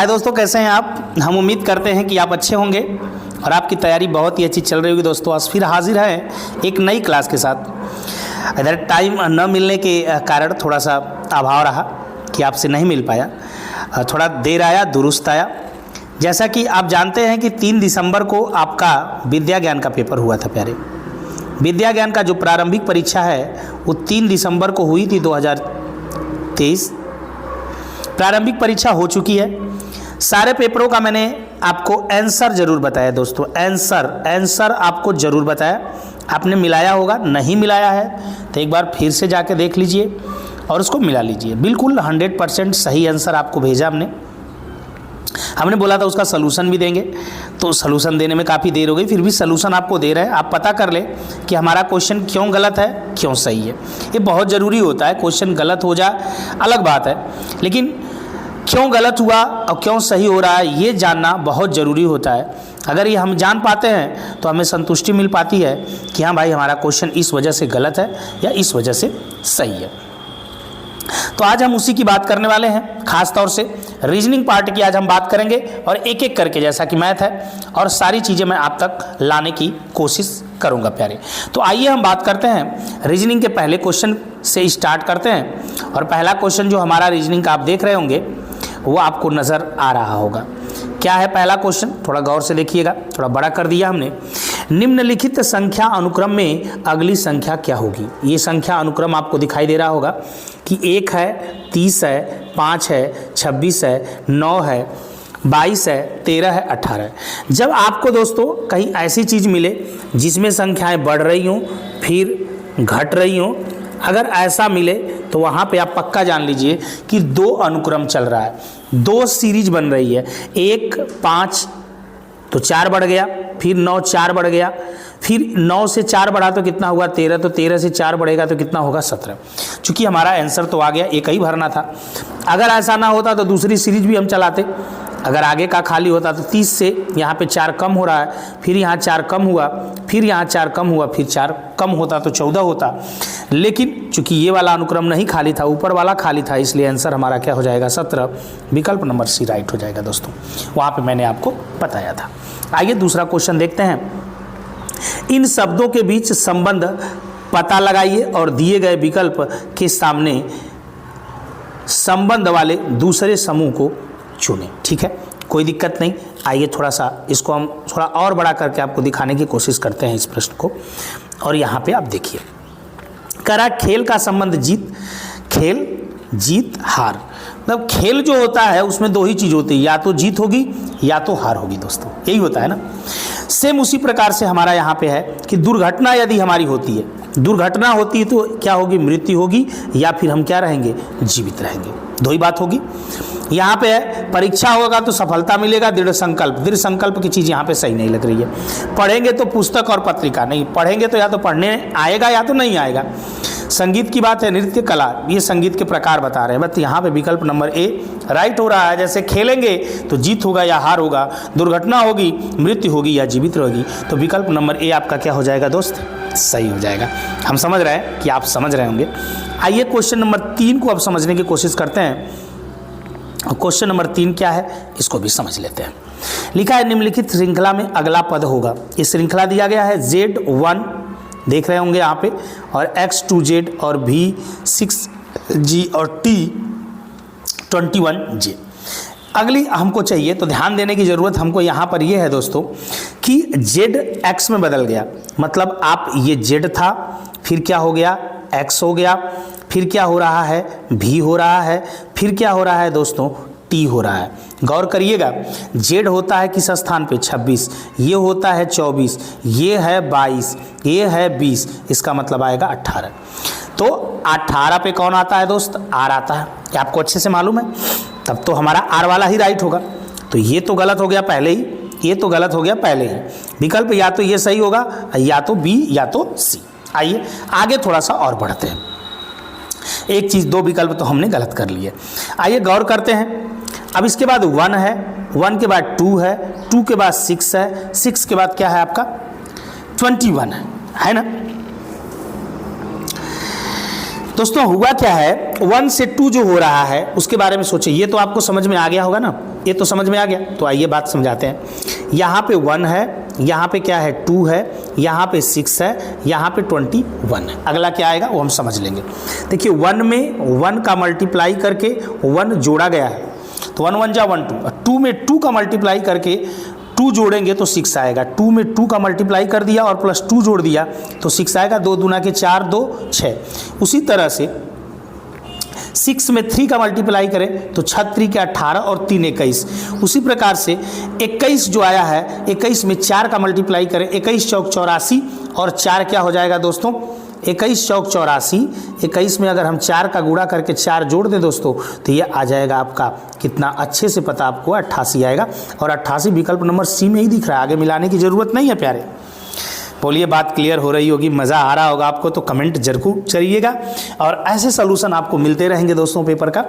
हाय दोस्तों, कैसे हैं आप। हम उम्मीद करते हैं कि आप अच्छे होंगे और आपकी तैयारी बहुत ही अच्छी चल रही होगी। दोस्तों आज फिर हाजिर हैं एक नई क्लास के साथ। इधर टाइम न मिलने के कारण थोड़ा सा अभाव रहा कि आपसे नहीं मिल पाया, थोड़ा देर आया, दुरुस्त आया। जैसा कि आप जानते हैं कि 3 दिसंबर को आपका विद्या ज्ञान का पेपर हुआ था प्यारे। विद्या ज्ञान का जो प्रारंभिक परीक्षा है वो 3 दिसंबर को हुई थी 2023। प्रारंभिक परीक्षा हो चुकी है। सारे पेपरों का मैंने आपको आंसर जरूर बताया दोस्तों, आंसर आपको जरूर बताया। आपने मिलाया होगा, नहीं मिलाया है तो एक बार फिर से जाके देख लीजिए और उसको मिला लीजिए। बिल्कुल 100% सही आंसर आपको भेजा हमने बोला था उसका सलूशन भी देंगे, तो सलूशन देने में काफ़ी देर हो गई, फिर भी सलूशन आपको दे रहे हैं। आप पता कर ले कि हमारा क्वेश्चन क्यों गलत है, क्यों सही है। ये बहुत ज़रूरी होता है। क्वेश्चन गलत हो जाए अलग बात है, लेकिन क्यों गलत हुआ और क्यों सही हो रहा है ये जानना बहुत ज़रूरी होता है। अगर ये हम जान पाते हैं तो हमें संतुष्टि मिल पाती है कि हाँ भाई, हमारा क्वेश्चन इस वजह से गलत है या इस वजह से सही है। तो आज हम उसी की बात करने वाले हैं, खास तौर से रीजनिंग पार्ट की आज हम बात करेंगे और एक एक करके, जैसा कि मैथ है और सारी चीज़ें मैं आप तक लाने की कोशिश करूंगा प्यारे। तो आइए हम बात करते हैं रीजनिंग के पहले क्वेश्चन से स्टार्ट करते हैं। और पहला क्वेश्चन जो हमारा रीजनिंग का आप देख रहे होंगे वो आपको नज़र आ रहा होगा। क्या है पहला क्वेश्चन, थोड़ा गौर से देखिएगा, थोड़ा बड़ा कर दिया हमने। निम्नलिखित संख्या अनुक्रम में अगली संख्या क्या होगी। ये संख्या अनुक्रम आपको दिखाई दे रहा होगा कि 1 है, 30 है, 5 है, 26 है, 9 है, 22 है, 13 है, 18 है। जब आपको दोस्तों कहीं ऐसी चीज़ मिले जिसमें संख्याएं बढ़ रही हों फिर घट रही हों, अगर ऐसा मिले तो वहाँ पे आप पक्का जान लीजिए कि 2 अनुक्रम चल रहा है, 2 सीरीज बन रही है। 1 5 तो 4 बढ़ गया, फिर 9 4 बढ़ गया, फिर 9 से 4 बढ़ा तो कितना हुआ 13, तो 13 से 4 बढ़ेगा तो कितना होगा 17। चूँकि हमारा आंसर तो आ गया, एक ही भरना था। अगर ऐसा ना होता तो दूसरी सीरीज भी हम चलाते। अगर आगे का खाली होता तो 30 से यहाँ पे 4 कम हो रहा है, फिर यहाँ 4 कम हुआ, फिर यहाँ 4 कम हुआ, फिर 4 कम होता तो 14 होता। लेकिन चूंकि ये वाला अनुक्रम नहीं खाली था, ऊपर वाला खाली था, इसलिए आंसर हमारा क्या हो जाएगा 17। विकल्प नंबर सी राइट हो जाएगा दोस्तों, वहाँ पे मैंने आपको बताया था। आइए दूसरा क्वेश्चन देखते हैं। इन शब्दों के बीच संबंध पता लगाइए और दिए गए विकल्प के सामने संबंध वाले दूसरे समूह को चुनें। ठीक है, कोई दिक्कत नहीं। आइए थोड़ा सा इसको हम थोड़ा और बड़ा करके आपको दिखाने की कोशिश करते हैं इस प्रश्न को। और यहाँ पे आप देखिए, करा खेल का संबंध खेल जीत हार। मतलब खेल जो होता है उसमें 2 ही चीज़ होती है, या तो जीत होगी या तो हार होगी दोस्तों, यही होता है ना। सेम उसी प्रकार से हमारा यहाँ पे है कि दुर्घटना यदि हमारी होती है, दुर्घटना होती है तो क्या होगी, मृत्यु होगी, या फिर हम क्या रहेंगे, जीवित रहेंगे। 2 ही बात होगी। यहाँ पे है परीक्षा होगा तो सफलता मिलेगा, दृढ़ संकल्प की चीज़ यहाँ पे सही नहीं लग रही है। पढ़ेंगे तो पुस्तक और पत्रिका, नहीं पढ़ेंगे तो या तो पढ़ने आएगा या तो नहीं आएगा। संगीत की बात है, नृत्य कला, ये संगीत के प्रकार बता रहे हैं। बस यहाँ पे विकल्प नंबर ए राइट हो रहा है। जैसे खेलेंगे तो जीत होगा या हार होगा, दुर्घटना होगी, मृत्यु होगी या जीवित रहेगी, तो विकल्प नंबर ए आपका क्या हो जाएगा दोस्त, सही हो जाएगा। हम समझ रहे हैं कि आप समझ रहे होंगे। आइए क्वेश्चन नंबर 3 को अब समझने की कोशिश करते हैं। क्वेश्चन नंबर 3 क्या है इसको भी समझ लेते हैं। लिखा है निम्नलिखित श्रृंखला में अगला पद होगा। ये श्रृंखला दिया गया है Z1 देख रहे होंगे यहाँ पे, और X2Z और V6G और T21J। अगली हमको चाहिए, तो ध्यान देने की ज़रूरत हमको यहाँ पर ये है दोस्तों कि Z X में बदल गया। मतलब आप ये Z था, फिर क्या हो गया X हो गया, फिर क्या हो रहा है V हो रहा है, फिर क्या हो रहा है दोस्तों T हो रहा है। गौर करिएगा, Z होता है किस स्थान पे 26, ये होता है 24, ये है 22, ये है 20, इसका मतलब आएगा 18। तो 18 पे कौन आता है दोस्त, R आता है। क्या आपको अच्छे से मालूम है? तब तो हमारा R वाला ही राइट होगा। तो ये तो गलत हो गया पहले ही, ये तो गलत हो गया पहले ही। विकल्प या तो ये सही होगा या तो B या तो C। आइए आगे थोड़ा सा और बढ़ते हैं। एक चीज़, 2 विकल्प तो हमने गलत कर लिए। आइए गौर करते हैं। अब इसके बाद 1 है, 1 के बाद 2 है, 2 के बाद 6 है, 6 के बाद क्या है आपका 21 है ना। दोस्तों हुआ क्या है, 1 से 2 जो हो रहा है उसके बारे में सोचिए। ये तो आपको समझ में आ गया होगा ना, ये तो समझ में आ गया। तो आइए बात समझाते हैं। यहाँ पे 1 है, यहाँ पे क्या है 2 है, यहाँ पे 6 है, यहाँ पे 21 है। अगला क्या आएगा वो हम समझ लेंगे। देखिए 1 में 1 का मल्टीप्लाई करके 1 जोड़ा गया है, तो 1 1 जा 1 2, 2 में 2 का मल्टीप्लाई करके 2 जोड़ेंगे तो 6 आएगा। 2 में 2 का मल्टीप्लाई कर दिया और प्लस 2 जोड़ दिया तो 6 आएगा। 2 दूना के 4, 2 6। उसी तरह से 6 में 3 का मल्टीप्लाई करें तो 6 3 के 18 और 3 21। उसी प्रकार से 21 जो आया है, 21 में 4 का मल्टीप्लाई करें, 21 चौक 84 और 4 क्या हो जाएगा दोस्तों, 21 चौक 84। 21 में अगर हम 4 का गुणा करके 4 जोड़ दें दोस्तों तो ये आ जाएगा आपका कितना, अच्छे से पता आपको 88 आएगा। और 88 विकल्प नंबर सी में ही दिख रहा है, आगे मिलाने की ज़रूरत नहीं है प्यारे। बोलिए बात क्लियर हो रही होगी, मज़ा आ रहा होगा आपको तो कमेंट जरूर करिएगा। और ऐसे सलूशन आपको मिलते रहेंगे दोस्तों पेपर का,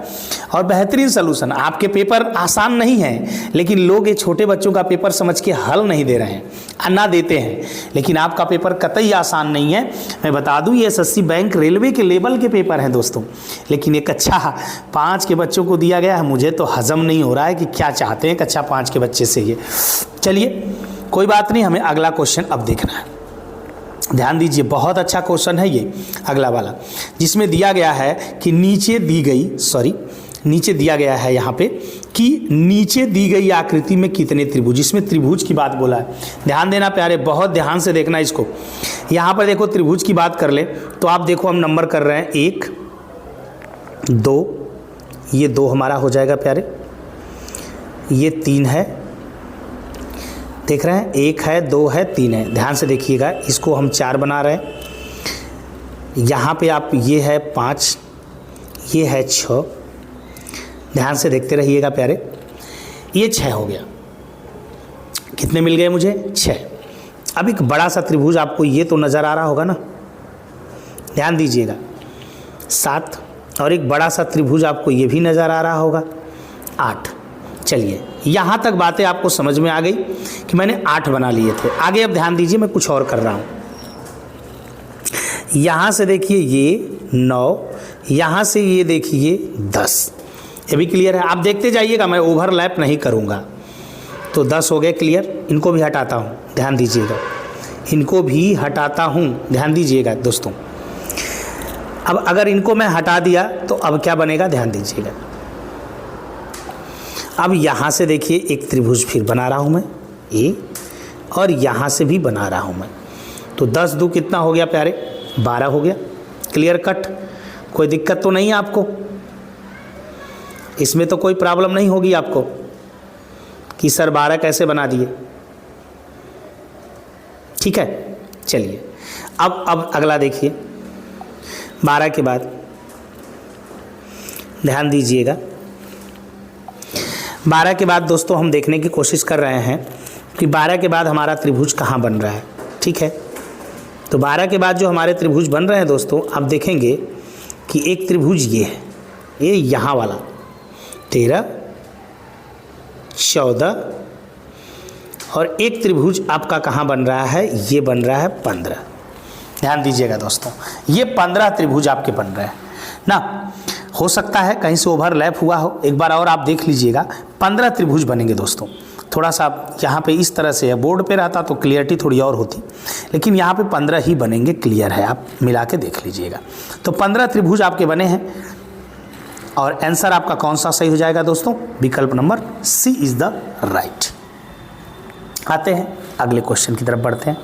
और बेहतरीन सलूशन। आपके पेपर आसान नहीं है, लेकिन लोग ये छोटे बच्चों का पेपर समझ के हल नहीं दे रहे हैं, ना देते हैं। लेकिन आपका पेपर कतई आसान नहीं है। मैं बता दूं ये एसएससी बैंक रेलवे के लेवल के पेपर हैं दोस्तों, लेकिन एक कक्षा 5 के बच्चों को दिया गया है। मुझे तो हजम नहीं हो रहा है कि क्या चाहते हैं कक्षा 5 के बच्चे से ये। चलिए कोई बात नहीं, हमें अगला क्वेश्चन अब देखना है। ध्यान दीजिए, बहुत अच्छा क्वेश्चन है ये अगला वाला, जिसमें दिया गया है कि नीचे दिया गया है यहाँ पे कि नीचे दी गई आकृति में कितने त्रिभुज। इसमें त्रिभुज की बात बोला है। ध्यान देना प्यारे, बहुत ध्यान से देखना इसको। यहाँ पर देखो त्रिभुज की बात कर ले तो आप देखो हम नंबर कर रहे हैं 1 2, ये 2 हमारा हो जाएगा प्यारे, ये 3 है, देख रहे हैं 1 है 2 है 3 है। ध्यान से देखिएगा, इसको हम 4 बना रहे हैं। यहाँ पे आप ये है 5, ये है 6। ध्यान से देखते रहिएगा प्यारे, ये 6 हो गया। कितने मिल गए मुझे, 6। अब एक बड़ा सा त्रिभुज आपको ये तो नज़र आ रहा होगा ना, ध्यान दीजिएगा 7, और एक बड़ा सा त्रिभुज आपको ये भी नज़र आ रहा होगा 8। चलिए यहाँ तक बातें आपको समझ में आ गई कि मैंने 8 बना लिए थे। आगे अब ध्यान दीजिए, मैं कुछ और कर रहा हूँ। यहाँ से देखिए ये 9, यहाँ से ये देखिए 10। ये भी क्लियर है, आप देखते जाइएगा, मैं ओवरलैप नहीं करूँगा। तो 10 हो गए क्लियर। इनको भी हटाता हूँ, ध्यान दीजिएगा, इनको भी हटाता हूँ, ध्यान दीजिएगा दोस्तों। अब अगर इनको मैं हटा दिया तो अब क्या बनेगा, ध्यान दीजिएगा। अब यहाँ से देखिए एक त्रिभुज फिर बना रहा हूँ मैं ए, और यहाँ से भी बना रहा हूँ मैं। तो 10 2 कितना हो गया प्यारे, 12 हो गया। क्लियर कट, कोई दिक्कत तो नहीं है आपको, इसमें तो कोई प्रॉब्लम नहीं होगी आपको कि सर 12 कैसे बना दिए। ठीक है, चलिए अब अगला देखिए। 12 के बाद ध्यान दीजिएगा, 12 के बाद दोस्तों हम देखने की कोशिश कर रहे हैं कि 12 के बाद हमारा त्रिभुज कहाँ बन रहा है। ठीक है, तो 12 के बाद जो हमारे त्रिभुज बन रहे हैं दोस्तों, आप देखेंगे कि एक त्रिभुज ये है, ये यहाँ वाला 13 14, और एक त्रिभुज आपका कहाँ बन रहा है, ये बन रहा है 15। ध्यान दीजिएगा दोस्तों, ये 15 त्रिभुज आपके बन रहे हैं ना। हो सकता है कहीं से ओवरलैप हुआ हो, एक बार और आप देख लीजिएगा। 15 त्रिभुज बनेंगे दोस्तों। थोड़ा सा यहाँ पे इस तरह से बोर्ड पे रहता तो क्लियरिटी थोड़ी और होती, लेकिन यहाँ पे 15 ही बनेंगे, क्लियर है, आप मिला के देख लीजिएगा। तो 15 त्रिभुज आपके बने हैं, और आंसर आपका कौन सा सही हो जाएगा दोस्तों, विकल्प number C is the right. आते हैं अगले क्वेश्चन की तरफ बढ़ते हैं।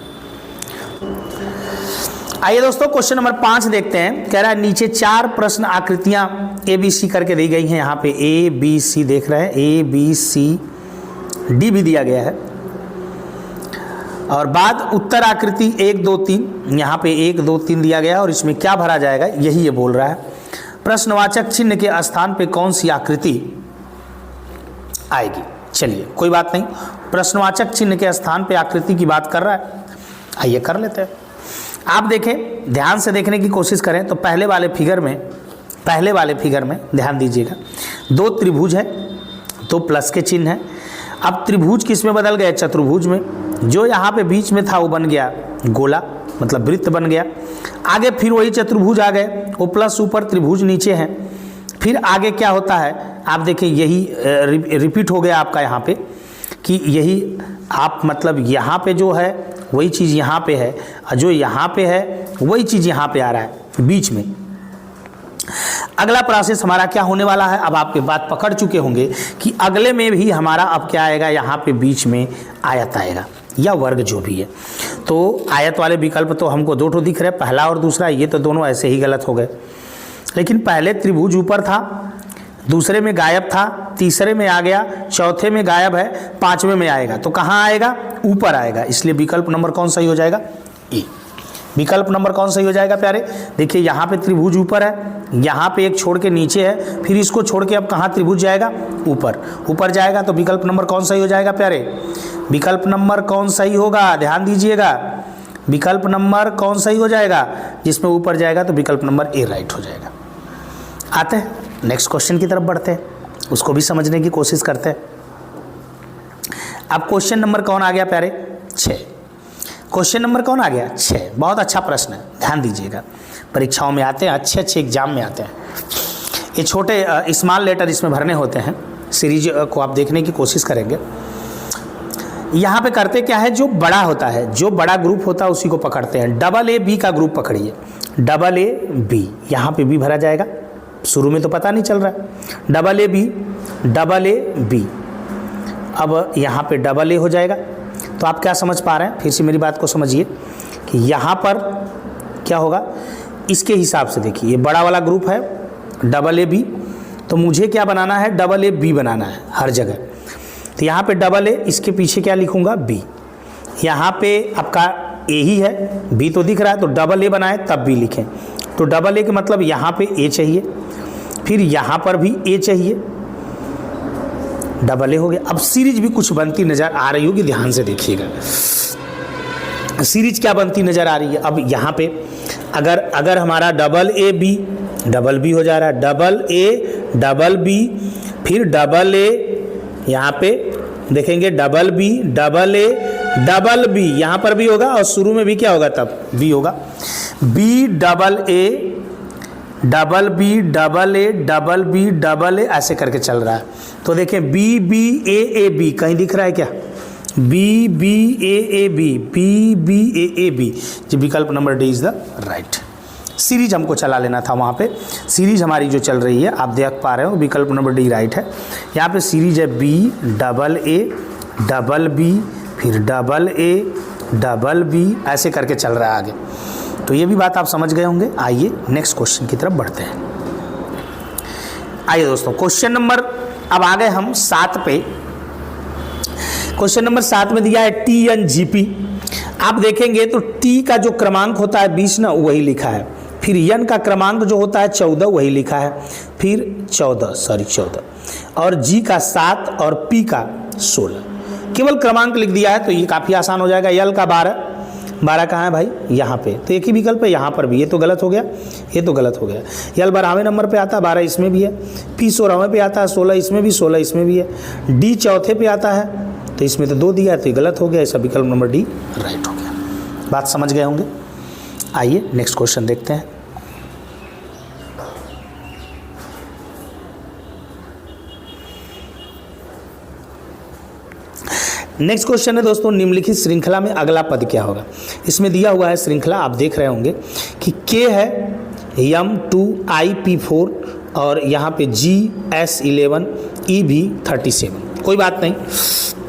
आइए दोस्तों क्वेश्चन नंबर 5 देखते हैं। कह रहा है नीचे 4 प्रश्न आकृतियां ABC करके दी गई हैं। यहाँ पे ABC देख रहे हैं, ABCD भी दिया गया है, और बाद उत्तर आकृति 1 2 3, यहाँ पे 1 2 3 दिया गया है, और इसमें क्या भरा जाएगा यही ये बोल रहा है। प्रश्नवाचक चिन्ह के स्थान पे कौन सी आकृति आएगी। चलिए कोई बात नहीं, प्रश्नवाचक चिन्ह के स्थान पे आकृति की बात कर रहा है, आइए कर लेते हैं। आप देखें, ध्यान से देखने की कोशिश करें तो पहले वाले फिगर में ध्यान दीजिएगा, 2 त्रिभुज है, 2 प्लस के चिन्ह है। अब त्रिभुज किस में बदल गए, चतुर्भुज में। जो यहाँ पे बीच में था वो बन गया गोला, मतलब वृत्त बन गया। आगे फिर वही चतुर्भुज आ गए, वो प्लस ऊपर त्रिभुज नीचे हैं। फिर आगे क्या होता है आप देखिए, यही रिपीट हो गया आपका यहाँ पे कि यही आप मतलब यहाँ पे जो है वही चीज़ यहाँ पे है, और जो यहाँ पे है वही चीज़ यहाँ पे आ रहा है बीच में। अगला प्रोसेस हमारा क्या होने वाला है, अब आप ये बात पकड़ चुके होंगे कि अगले में भी हमारा अब क्या आएगा, यहाँ पे बीच में आयत आएगा या वर्ग जो भी है। तो आयत वाले विकल्प तो हमको दो ठो दिख रहे, पहला और दूसरा, ये तो दोनों ऐसे ही गलत हो गए। लेकिन पहले त्रिभुज ऊपर था, दूसरे में गायब था, तीसरे में आ गया, चौथे में गायब है, पांचवें में आएगा, तो कहाँ आएगा, ऊपर आएगा। इसलिए विकल्प नंबर कौन सही हो जाएगा, ए। विकल्प नंबर कौन सही हो जाएगा प्यारे, देखिए यहाँ पे त्रिभुज ऊपर है, यहाँ पे एक छोड़ के नीचे है, फिर इसको छोड़ के अब कहाँ त्रिभुज जाएगा, ऊपर, ऊपर जाएगा। तो विकल्प नंबर कौन सही हो जाएगा प्यारे, विकल्प नंबर कौन सही होगा, ध्यान दीजिएगा, विकल्प नंबर कौन सही हो जाएगा, जिसमें ऊपर जाएगा तो विकल्प नंबर ए राइट हो जाएगा। आते हैं नेक्स्ट क्वेश्चन की तरफ बढ़ते हैं, उसको भी समझने की कोशिश करते हैं। अब क्वेश्चन नंबर कौन आ गया प्यारे, 6। क्वेश्चन नंबर कौन आ गया, 6। बहुत अच्छा प्रश्न है, ध्यान दीजिएगा, परीक्षाओं में आते हैं, अच्छे अच्छे एग्जाम में आते हैं। ये छोटे स्मॉल लेटर इसमें भरने होते हैं, सीरीज को आप देखने की कोशिश करेंगे। यहाँ पे करते क्या है, जो बड़ा होता है, जो बड़ा ग्रुप होता है उसी को पकड़ते हैं। डबल ए बी का ग्रुप पकड़िए, डबल ए बी, यहाँ पे बी भरा जाएगा, शुरू में तो पता नहीं चल रहा है, double A B, double A B, अब यहाँ पे डबल ए हो जाएगा। तो आप क्या समझ पा रहे हैं, फिर से मेरी बात को समझिए कि यहाँ पर क्या होगा, इसके हिसाब से देखिए, ये बड़ा वाला ग्रुप है डबल ए बी, तो मुझे क्या बनाना है, डबल ए बी बनाना है हर जगह। तो यहाँ पे डबल ए, इसके पीछे क्या लिखूँगा, बी। यहाँ पे आपका ए ही है, बी तो दिख रहा है, तो डबल ए बनाए तब बी लिखें। तो डबल ए के मतलब यहाँ पे ए चाहिए, फिर यहाँ पर भी ए चाहिए, डबल ए हो गया। अब सीरीज भी कुछ बनती नज़र आ रही होगी, ध्यान से देखिएगा सीरीज क्या बनती नज़र आ रही है। अब यहाँ पे अगर हमारा double A B, double B हो जा रहा है, डबल ए डबल बी, फिर डबल ए, यहाँ पे देखेंगे double B, double A double B, यहाँ पर भी होगा और शुरू में भी क्या होगा, तब बी होगा। B double A double B double A double B double A, ऐसे करके चल रहा है। तो देखें बी बी ए बी, कहीं दिख रहा है क्या, B B A B, B B A B, जो विकल्प number D is the right. Series हमको चला लेना था, वहाँ पे सीरीज हमारी जो चल रही है आप देख पा रहे हो, विकल्प नंबर डी राइट है। यहाँ पे सीरीज है B double A double B, फिर डबल ए डबल बी, ऐसे करके चल रहा है आगे। तो ये भी बात आप समझ गए होंगे। आइए नेक्स्ट क्वेश्चन की तरफ बढ़ते हैं। आइए दोस्तों, क्वेश्चन नंबर अब आ गए हम 7 पे। क्वेश्चन नंबर 7 में दिया है टी एन जी पी। आप देखेंगे तो टी का जो क्रमांक होता है 20 ना, वही लिखा है, फिर एन का क्रमांक जो होता है 14 वही लिखा है, फिर 14 और जी का 7 और पी का 16। केवल क्रमांक लिख दिया है तो ये काफ़ी आसान हो जाएगा। एल का 12 कहाँ है भाई, यहाँ पे, तो एक ही विकल्प है, यहाँ पर भी। ये तो गलत हो गया, ये तो गलत हो गया। एल 12वें नंबर पे आता है, 12 इसमें भी है, पी 16वें पे आता है, 16 इसमें भी, 16 इसमें भी है, डी चौथे पे आता है, तो इसमें तो 2 दिया है तो ये गलत हो गया, ऐसा विकल्प नंबर डी राइट हो गया। बात समझ गए होंगे। आइए नेक्स्ट क्वेश्चन देखते हैं। नेक्स्ट क्वेश्चन है दोस्तों, निम्नलिखित श्रृंखला में अगला पद क्या होगा। इसमें दिया हुआ है श्रृंखला, आप देख रहे होंगे कि K है M2IP4 और यहाँ पे GS11 EV37। कोई बात नहीं,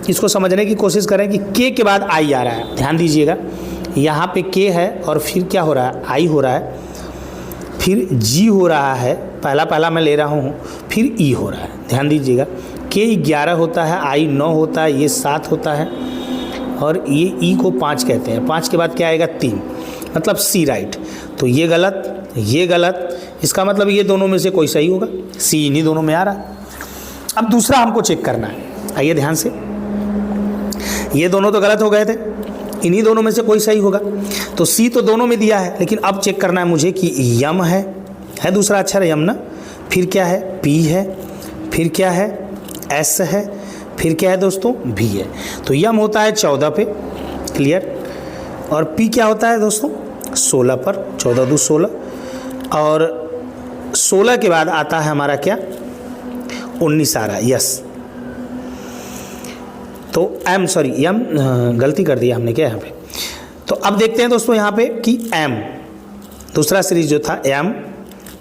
इसको समझने की कोशिश करें कि K के बाद I आ रहा है। ध्यान दीजिएगा, यहाँ पे K है और फिर क्या हो रहा है, I हो रहा है, फिर G हो रहा है, पहला मैं ले रहा हूँ, फिर E हो रहा है। ध्यान दीजिएगा, K 11 होता है, I 9 होता है, ये 7 होता है और ये E को 5 कहते हैं। 5 के बाद क्या आएगा, 3, मतलब C राइट। तो ये गलत, ये गलत, इसका मतलब ये दोनों में से कोई सही होगा, C इन्हीं दोनों में आ रहा है। अब दूसरा हमको चेक करना है, आइए ध्यान से, ये दोनों तो गलत हो गए थे, इन्हीं दोनों में से कोई सही होगा। तो C तो दोनों में दिया है, लेकिन अब चेक करना है मुझे कि यम है दूसरा अक्षर यम ना, फिर क्या है, P है, फिर क्या है, S है, फिर क्या है दोस्तों, V है। तो यम होता है 14 पे, क्लियर। और पी क्या होता है दोस्तों 16 पर, 14 दूनी 16, और 16 के बाद आता है हमारा क्या 19 आ रहा है, यस। तो एम, सॉरी एम, गलती कर दिया हमने क्या यहाँ पे। तो अब देखते हैं दोस्तों यहाँ पे कि एम, दूसरा सीरीज जो था एम,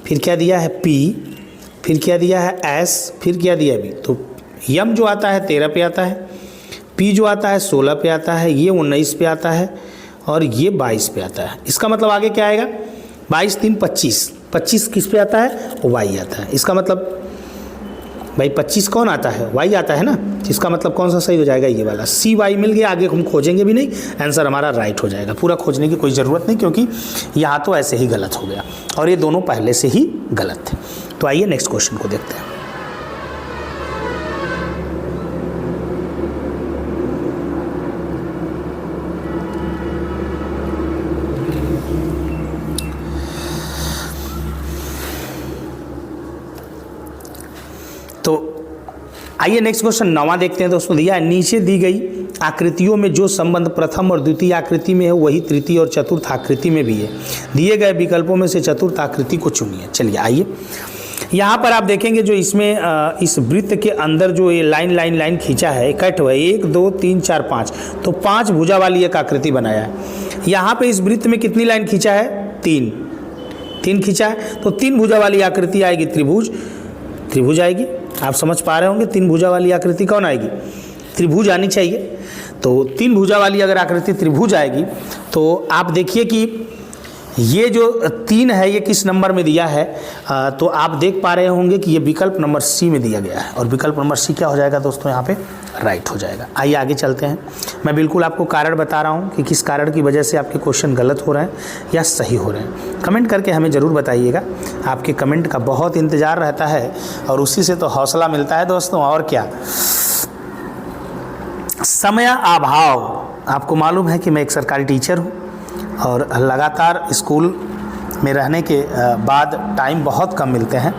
फिर क्या दिया है पी, फिर क्या दिया है एस, फिर क्या दिया बी। तो एम जो आता है 13 पे आता है, पी जो आता है 16 पे आता है, ये 19 पे आता है, और ये 22 पे आता है। इसका मतलब आगे क्या आएगा 22 3 25, 25 किस पे आता है वाई आता है। इसका मतलब भाई 25 कौन आता है वाई आता है ना, इसका मतलब कौन सा सही हो जाएगा ये वाला, सी वाई मिल गया। आगे हम खोजेंगे भी नहीं, आंसर हमारा राइट हो जाएगा। पूरा खोजने की कोई ज़रूरत नहीं, क्योंकि यहाँ तो ऐसे ही गलत हो गया और ये दोनों पहले से ही गलत थे। तो आइए नेक्स्ट क्वेश्चन को देखते हैं। तो आइए नेक्स्ट क्वेश्चन 9वां देखते हैं दोस्तों। दिया है नीचे दी गई आकृतियों में जो संबंध प्रथम और द्वितीय आकृति में है वही तृतीय और चतुर्थ आकृति में भी है। दिए गए विकल्पों में से चतुर्थ आकृति को चुनिए। चलिए आइए, यहाँ पर आप देखेंगे जो इसमें इस वृत्त के अंदर जो ये लाइन खींचा है, कट हुआ है 1 2 3 4 5, तो 5 भुजा वाली एक आकृति बनाया है। यहाँ पे इस वृत्त में कितनी लाइन खींचा है 3 खींचा है, तो 3 भुजा वाली आकृति आएगी त्रिभुज आएगी। आप समझ पा रहे होंगे 3 भुजा वाली आकृति कौन आएगी, त्रिभुज आनी चाहिए। तो 3 भुजा वाली अगर आकृति त्रिभुज आएगी तो आप देखिए कि ये जो 3 है ये किस नंबर में दिया है, तो आप देख पा रहे होंगे कि ये विकल्प नंबर सी में दिया गया है, और विकल्प नंबर सी क्या हो जाएगा दोस्तों यहाँ पे राइट हो जाएगा। आइए आगे चलते हैं। मैं बिल्कुल आपको कारण बता रहा हूँ कि किस कारण की वजह से आपके क्वेश्चन गलत हो रहे हैं या सही हो रहे हैं। कमेंट करके हमें ज़रूर बताइएगा, आपके कमेंट का बहुत इंतज़ार रहता है और उसी से तो हौसला मिलता है दोस्तों। और क्या, समय अभाव, आपको मालूम है कि मैं एक सरकारी टीचर हूँ और लगातार स्कूल में रहने के बाद टाइम बहुत कम मिलते हैं।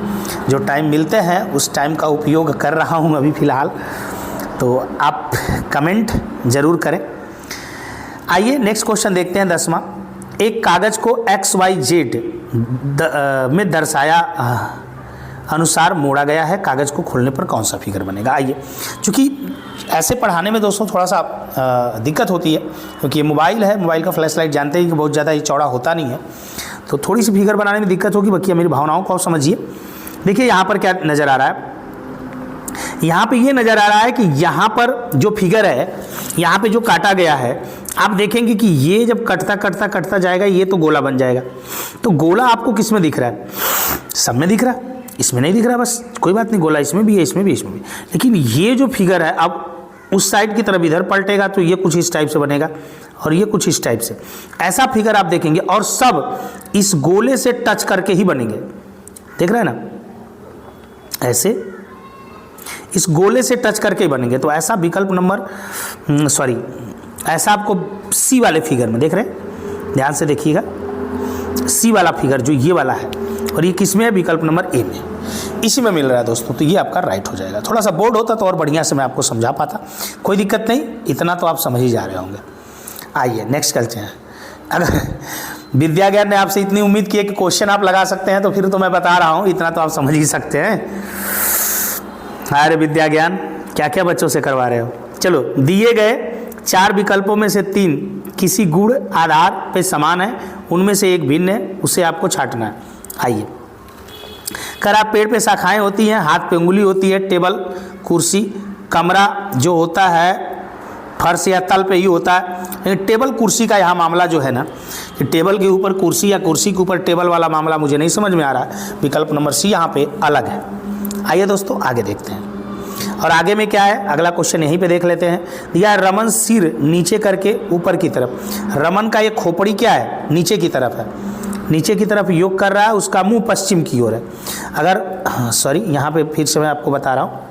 जो टाइम मिलते हैं उस टाइम का उपयोग कर रहा हूँ अभी फ़िलहाल, तो आप कमेंट ज़रूर करें। आइए नेक्स्ट क्वेश्चन देखते हैं 10वां। एक कागज़ को XYZ में दर्शाया अनुसार मोड़ा गया है, कागज़ को खोलने पर कौन सा फिगर बनेगा। आइए, चूँकि ऐसे पढ़ाने में दोस्तों थोड़ा सा दिक्कत होती है, क्योंकि ये मोबाइल है, मोबाइल का फ्लैश लाइट जानते हैं कि बहुत ज़्यादा ये चौड़ा होता नहीं है, तो थोड़ी सी फिगर बनाने में दिक्कत होगी। बाकी मेरी भावनाओं को आप समझिए। देखिए यहाँ पर क्या नज़र आ रहा है, यहाँ पे ये नज़र आ रहा है कि यहाँ पर जो फिगर है, यहाँ पे जो काटा गया है, आप देखेंगे कि ये जब कटता जाएगा ये तो गोला बन जाएगा। तो गोला आपको किस में दिख रहा है, सब में दिख रहा है, इसमें नहीं दिख रहा, बस कोई बात नहीं, गोला इसमें भी है, इसमें भी, इसमें भी। लेकिन ये जो फिगर है अब उस साइड की तरफ इधर पलटेगा तो ये कुछ इस टाइप से बनेगा और ये कुछ इस टाइप से, ऐसा फिगर आप देखेंगे। और सब इस गोले से टच करके ही बनेंगे, देख रहे हैं ना, ऐसे इस गोले से टच करके ही बनेंगे। तो ऐसा विकल्प नंबर ऐसा आपको सी वाले फिगर में देख रहे हैं, ध्यान से देखिएगा, सी वाला फिगर जो ये वाला है, और ये किस में है, विकल्प नंबर ए में, इसी में मिल रहा है दोस्तों। तो ये आपका राइट हो जाएगा। थोड़ा सा बोर्ड होता तो और बढ़िया से मैं आपको समझा पाता, कोई दिक्कत नहीं, इतना तो आप समझ ही जा रहे होंगे। आइए नेक्स्ट चलते हैं। अगर विद्या ज्ञान ने आपसे इतनी उम्मीद की है कि क्वेश्चन आप लगा सकते हैं, तो फिर तो मैं बता रहा हूँ इतना तो आप समझ ही सकते हैं। अरे विद्या ज्ञान क्या क्या बच्चों से करवा रहे हो। चलो, दिए गए 4 विकल्पों में से 3 किसी गुण आधार पे समान है, उनमें से एक भिन्न है, उसे आपको छांटना है। आइए, खराब पेड़ पे शाखाएं होती हैं, हाथ पे उंगली होती है, टेबल कुर्सी कमरा जो होता है फर्श या तल पे ही होता है। टेबल कुर्सी का यहाँ मामला जो है ना, कि टेबल के ऊपर कुर्सी या कुर्सी के ऊपर टेबल वाला मामला मुझे नहीं समझ में आ रहा है। विकल्प नंबर सी यहाँ पे अलग है। आइए दोस्तों आगे देखते हैं, और आगे में क्या है, अगला क्वेश्चन यहीं पे देख लेते हैं। दिया है रमन सिर नीचे करके ऊपर की तरफ, रमन का ये खोपड़ी क्या है, नीचे की तरफ है, नीचे की तरफ योग कर रहा है, उसका मुंह पश्चिम की ओर है। अगर यहाँ पे फिर से मैं आपको बता रहा हूँ,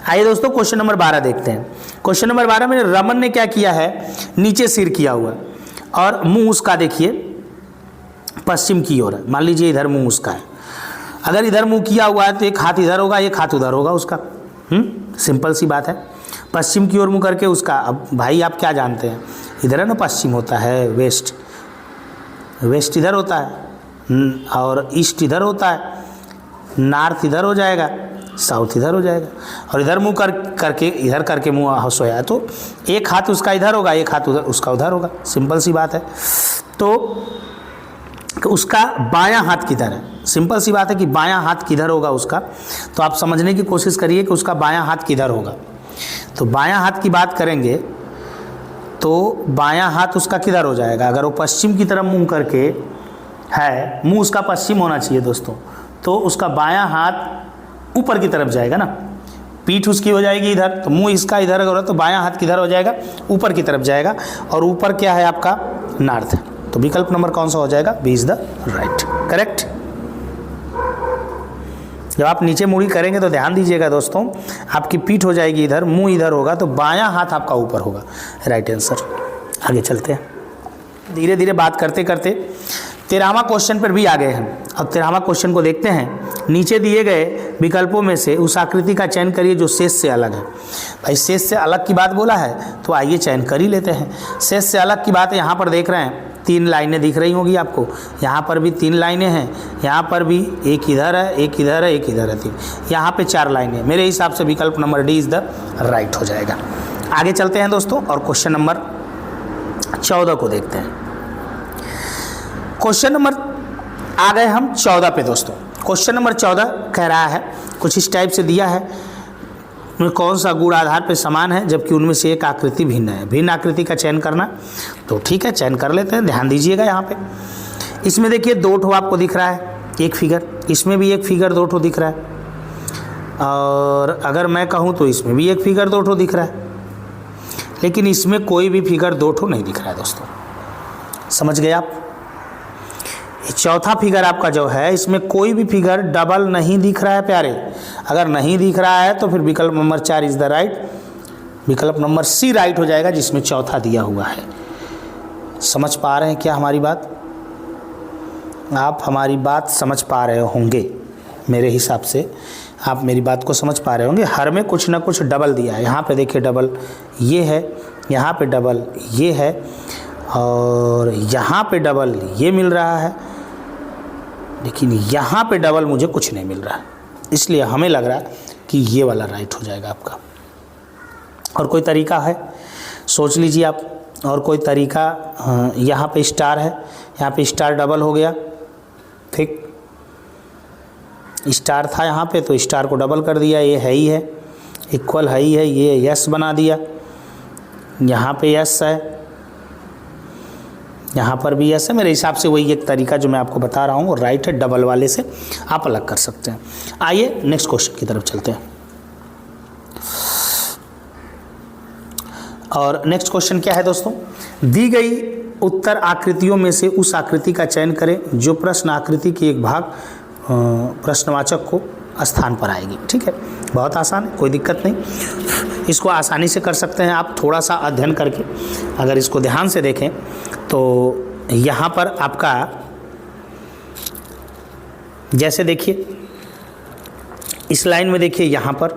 आइए दोस्तों क्वेश्चन नंबर 12 देखते हैं। क्वेश्चन नंबर 12 में रमन ने क्या किया है, नीचे सिर किया हुआ है और मुंह उसका देखिए पश्चिम की ओर है। मान लीजिए इधर मुंह उसका है, अगर इधर मुंह किया हुआ है तो एक हाथ इधर होगा, एक हाथ उधर होगा उसका। सिंपल सी बात है। पश्चिम की ओर मुंह करके उसका, अब भाई आप क्या जानते हैं, इधर है ना पश्चिम होता है, वेस्ट, वेस्ट इधर होता है और ईस्ट इधर होता है, नॉर्थ इधर हो जाएगा, साउथ इधर हो जाएगा। और इधर मुंह करके इधर करके मुंह सोया है तो एक हाथ उसका इधर होगा, एक हाथ उधर उसका उधर होगा। सिंपल सी बात है। तो उसका बायां हाथ किधर है, सिंपल सी बात है कि बायां हाथ किधर होगा उसका। तो आप समझने की कोशिश करिए कि उसका बायां हाथ किधर होगा। तो बायां हाथ की बात करेंगे तो बायां हाथ उसका किधर हो जाएगा, अगर वो पश्चिम की तरफ मुंह करके है, मुंह उसका पश्चिम होना चाहिए दोस्तों, तो उसका बायां हाथ ऊपर की तरफ जाएगा ना, पीठ उसकी हो जाएगी इधर, तो मुंह इसका इधर होगा तो बायां हाथ किधर हो जाएगा, ऊपर की तरफ जाएगा। और ऊपर क्या है आपका, नॉर्थ है। तो विकल्प नंबर कौन सा हो जाएगा, B is the right, correct. जब आप नीचे मुड़ी करेंगे तो ध्यान दीजिएगा दोस्तों, आपकी पीठ हो जाएगी इधर, मुंह इधर होगा, तो बायां हाथ आपका ऊपर होगा, राइट आंसर। आगे चलते हैं, धीरे धीरे बात करते करते 13वां क्वेश्चन पर भी आ गए हैं। अब 13वां क्वेश्चन को देखते हैं। नीचे दिए गए विकल्पों में से उस आकृति का चयन करिए जो शेष से अलग है। भाई शेष से अलग की बात बोला है तो आइए चयन कर ही लेते हैं। शेष से अलग की बात यहाँ पर देख रहे हैं, 3 लाइनें दिख रही होंगी आपको, यहाँ पर भी 3 लाइनें हैं, यहाँ पर भी एक इधर है, एक इधर है, एक इधर है, 3, यहाँ पे 4 लाइनें। मेरे हिसाब से विकल्प number D is the right हो जाएगा। आगे चलते हैं दोस्तों और क्वेश्चन नंबर 14 को देखते हैं। क्वेश्चन नंबर आ गए हम 14 पे दोस्तों। क्वेश्चन नंबर 14 कह रहा है, कुछ इस टाइप से दिया है, कौन सा गुण आधार पे समान है जबकि उनमें से एक आकृति भिन्न है। भिन्न आकृति का चयन करना, तो ठीक है चयन कर लेते हैं। ध्यान दीजिएगा यहाँ पे, इसमें देखिए 2 ठो आपको दिख रहा है, एक फिगर, इसमें भी एक फिगर 2 ठो दिख रहा है, और अगर मैं कहूँ तो इसमें भी एक फिगर 2 ठो दिख रहा है, लेकिन इसमें कोई भी फिगर 2 ठो नहीं दिख रहा है दोस्तों। समझ गए आप? चौथा फिगर आपका जो है, इसमें कोई भी फिगर डबल नहीं दिख रहा है प्यारे। अगर नहीं दिख रहा है तो फिर विकल्प नंबर 4 इज द राइट, विकल्प नंबर सी राइट हो जाएगा, जिसमें चौथा दिया हुआ है। समझ पा रहे हैं क्या हमारी बात? आप हमारी बात समझ पा रहे होंगे, मेरे हिसाब से आप मेरी बात को समझ पा रहे होंगे। हर में कुछ ना कुछ डबल दिया है। यहाँ पे देखिए डबल ये है, यहाँ पे डबल ये है, और यहाँ पे डबल ये मिल रहा है, लेकिन यहाँ पे डबल मुझे कुछ नहीं मिल रहा है, इसलिए हमें लग रहा है कि ये वाला राइट हो जाएगा आपका। और कोई तरीका है, सोच लीजिए आप, और कोई तरीका? यहाँ पे स्टार है, यहाँ पे स्टार डबल हो गया, ठीक, स्टार था यहाँ पे तो स्टार को डबल कर दिया, ये है ही है, इक्वल है ही है, ये यस बना दिया, यहाँ पे यस है, यहाँ पर भी यस है। मेरे हिसाब से वही एक तरीका जो मैं आपको बता रहा हूँ वो राइट है, डबल वाले से आप अलग कर सकते हैं। आइए नेक्स्ट क्वेश्चन की तरफ चलते हैं। और नेक्स्ट क्वेश्चन क्या है दोस्तों, दी गई उत्तर आकृतियों में से उस आकृति का चयन करें जो प्रश्न आकृति के एक भाग प्रश्नवाचक को स्थान पर आएगी। ठीक है, बहुत आसान है, कोई दिक्कत नहीं, इसको आसानी से कर सकते हैं आप थोड़ा सा अध्ययन करके। अगर इसको ध्यान से देखें तो यहाँ पर आपका जैसे देखिए इस लाइन में देखिए, यहाँ पर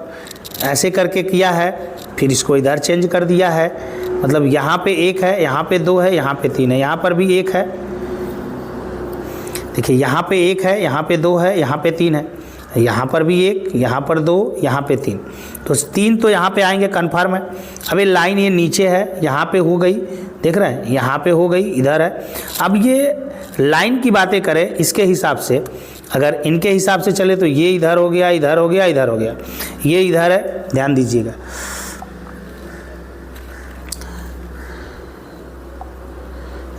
ऐसे करके किया है, फिर इसको इधर चेंज कर दिया है, मतलब यहाँ पे 1 है, यहाँ पे 2 है, यहाँ पे 3 है, यहाँ पर भी 1 है, देखिए यहाँ पे 1 है, यहाँ पे 2 है, यहाँ पे 3 है, यहाँ पर भी 1, यहाँ पर 2, यहाँ पे 3, तो 3 तो यहाँ पे आएंगे कन्फर्म है। अब ये लाइन ये नीचे है, यहाँ पे हो गई, देख रहे हैं, यहाँ पे हो गई, इधर है। अब ये लाइन की बातें करें इसके हिसाब से, अगर इनके हिसाब से चले तो ये इधर हो गया, इधर हो गया, इधर हो गया, ये इधर है, ध्यान दीजिएगा।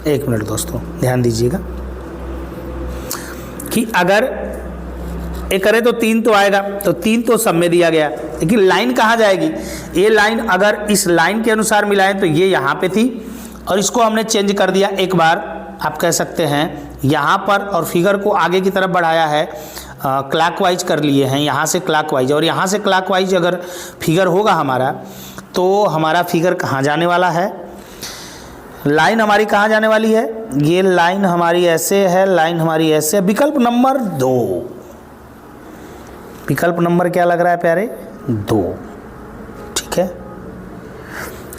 एक मिनट दोस्तों, ध्यान दीजिएगा कि अगर ये करे तो 3 तो आएगा, तो 3 तो सब में दिया गया, लेकिन लाइन कहाँ जाएगी? ये लाइन अगर इस लाइन के अनुसार मिलाएं तो ये यहाँ पे थी, और इसको हमने चेंज कर दिया एक बार, आप कह सकते हैं यहाँ पर, और फिगर को आगे की तरफ बढ़ाया है, क्लॉकवाइज कर लिए हैं, यहाँ से क्लॉकवाइज, और यहाँ से क्लॉकवाइज अगर फिगर होगा हमारा, तो हमारा फिगर कहाँ जाने वाला है? लाइन हमारी कहाँ जाने वाली है? ये लाइन हमारी ऐसे है, लाइन हमारी ऐसे है, विकल्प नंबर 2, विकल्प नंबर क्या लग रहा है प्यारे? 2। ठीक है,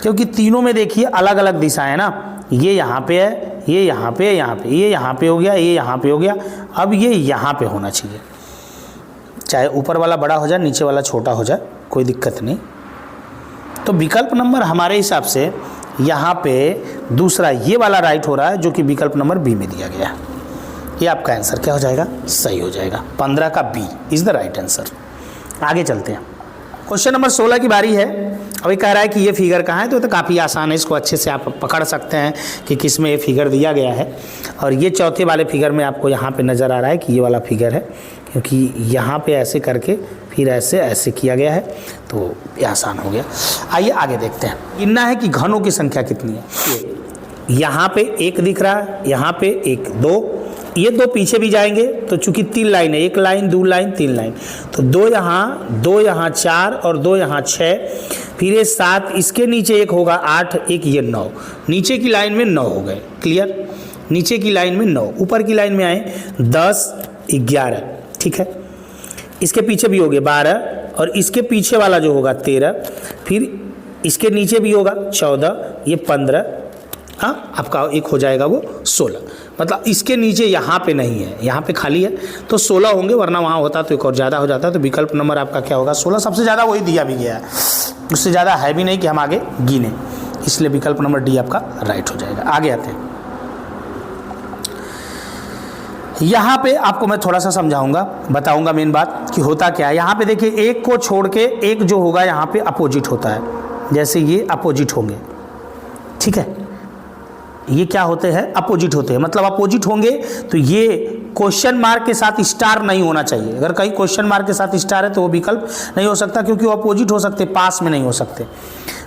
क्योंकि तीनों में देखिए अलग अलग दिशाएं ना, ये यहाँ पे है, ये यहाँ पे, यहाँ पे, ये यहाँ पे हो गया, ये यहाँ पे हो गया, अब ये यहाँ पे होना चाहिए। चाहे ऊपर वाला बड़ा हो जाए, नीचे वाला छोटा हो जाए, कोई दिक्कत नहीं। तो विकल्प नंबर हमारे हिसाब से यहाँ पे दूसरा ये वाला राइट हो रहा है, जो कि विकल्प नंबर बी में दिया गया है। ये आपका आंसर क्या हो जाएगा? सही हो जाएगा। 15 का B is the right answer. आगे चलते हैं, क्वेश्चन नंबर 16 की बारी है। अभी कह रहा है कि ये फिगर कहाँ है, तो काफ़ी आसान है, इसको अच्छे से आप पकड़ सकते हैं कि किस में ये फिगर दिया गया है। और ये चौथे वाले फिगर में आपको यहाँ पे नज़र आ रहा है कि ये वाला फिगर है, क्योंकि यहाँ पे ऐसे करके फिर ऐसे ऐसे किया गया है, तो ये आसान हो गया। आइए आगे देखते हैं। गिनना है कि घनों की संख्या कितनी है। यहाँ पे 1 दिख रहा है, यहाँ पे 1, 2, ये 2 पीछे भी जाएंगे, तो चूंकि 3 लाइन है, 1 लाइन, 2 लाइन, 3 लाइन, तो 2 यहाँ 4 और 2 यहाँ 6, फिर ये 7, इसके नीचे 1 होगा 8, 1 ये 9, नीचे की लाइन में 9 हो गए। क्लियर? नीचे की लाइन में 9, ऊपर की लाइन में आए 10, 11। ठीक है, इसके पीछे भी हो गए 12, और इसके पीछे वाला जो होगा 13, फिर इसके नीचे भी होगा 14, ये 15, हाँ आपका एक हो जाएगा वो 16। मतलब इसके नीचे यहाँ पे नहीं है, यहाँ पे खाली है, तो 16 होंगे, वरना वहाँ होता तो एक और ज़्यादा हो जाता। तो विकल्प नंबर आपका क्या होगा? 16। सबसे ज़्यादा वही दिया भी गया है, उससे ज़्यादा है भी नहीं कि हम आगे गिने, इसलिए विकल्प नंबर डी आपका राइट हो जाएगा। आगे आते हैं, यहाँ पे आपको मैं थोड़ा सा समझाऊंगा, बताऊंगा मेन बात कि होता क्या है। यहाँ पे देखिए, एक को छोड़ के एक जो होगा यहाँ पे अपोजिट होता है, जैसे ये अपोजिट होंगे। ठीक है, ये क्या होते हैं? अपोजिट होते हैं। मतलब अपोजिट होंगे तो ये क्वेश्चन मार्क के साथ स्टार नहीं होना चाहिए। अगर कहीं क्वेश्चन मार्क के साथ स्टार है तो वो विकल्प नहीं हो सकता, क्योंकि वो अपोजिट हो सकते, पास में नहीं हो सकते।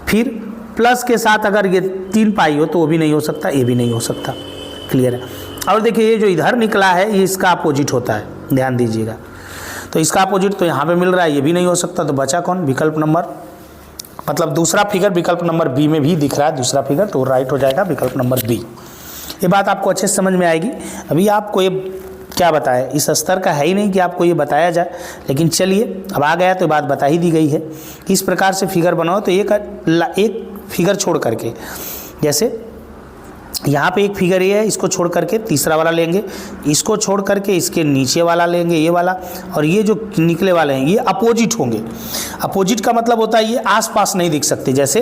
फिर प्लस के साथ अगर ये 3 पाई हो तो वो भी नहीं हो सकता, ये भी नहीं हो सकता। क्लियर है? और देखिए, ये जो इधर निकला है ये इसका अपोजिट होता है, ध्यान दीजिएगा। तो इसका अपोजिट तो यहाँ पे मिल रहा है, ये भी नहीं हो सकता। तो बचा कौन? विकल्प नंबर, मतलब दूसरा फिगर विकल्प नंबर बी में भी दिख रहा है, दूसरा फिगर, तो राइट हो जाएगा विकल्प नंबर बी। ये बात आपको अच्छे से समझ में आएगी। अभी आपको ये क्या बताया, इस स्तर का है ही नहीं कि आपको ये बताया जाए, लेकिन चलिए अब आ गया तो बात बता ही दी गई है। इस प्रकार से फिगर बनाओ, तो एक फिगर छोड़ करके, जैसे यहाँ पे एक फिगर ये है, इसको छोड़ करके तीसरा वाला लेंगे, इसको छोड़ करके इसके नीचे वाला लेंगे, ये वाला, और ये जो निकले वाले हैं ये अपोजिट होंगे। अपोजिट का मतलब होता है ये आसपास नहीं दिख सकते। जैसे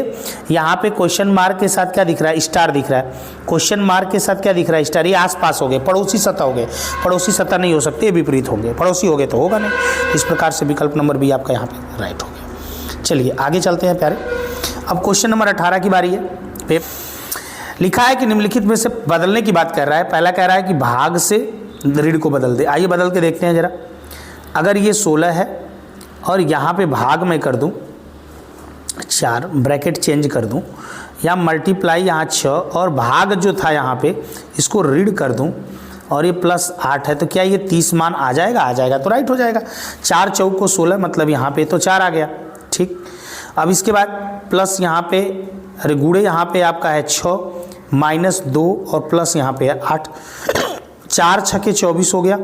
यहाँ पे क्वेश्चन मार्क के साथ क्या दिख रहा है? स्टार दिख रहा है। क्वेश्चन मार्क के साथ क्या दिख रहा है? स्टार। ये आसपास हो गए, पड़ोसी सतह हो गए। पड़ोसी सतह नहीं हो सकते, विपरीत होंगे। पड़ोसी हो गए तो होगा नहीं। इस प्रकार से विकल्प नंबर बी आपका यहाँ पे राइट हो गया। चलिए आगे चलते हैं प्यारे। अब क्वेश्चन नंबर 18 की बारी है। लिखा है कि निम्नलिखित में से बदलने की बात कर रहा है। पहला कह रहा है कि भाग से ऋण को बदल दे। आइए बदल के देखते हैं जरा। अगर ये 16 है और यहाँ पे भाग में कर दूँ 4, ब्रैकेट चेंज कर दूँ, या मल्टीप्लाई यहाँ 6, और भाग जो था यहाँ पे इसको ऋण कर दूँ, और ये +8 है, तो क्या ये 30 मान आ जाएगा? आ जाएगा, तो राइट हो जाएगा। 4 चौक को 16, मतलब यहाँ पे तो 4 आ गया। ठीक, अब इसके बाद प्लस यहाँ पे, अरे गुणे यहाँ पे आपका है 6, -2 और प्लस यहाँ पे है 8, 4 छके 24 हो गया,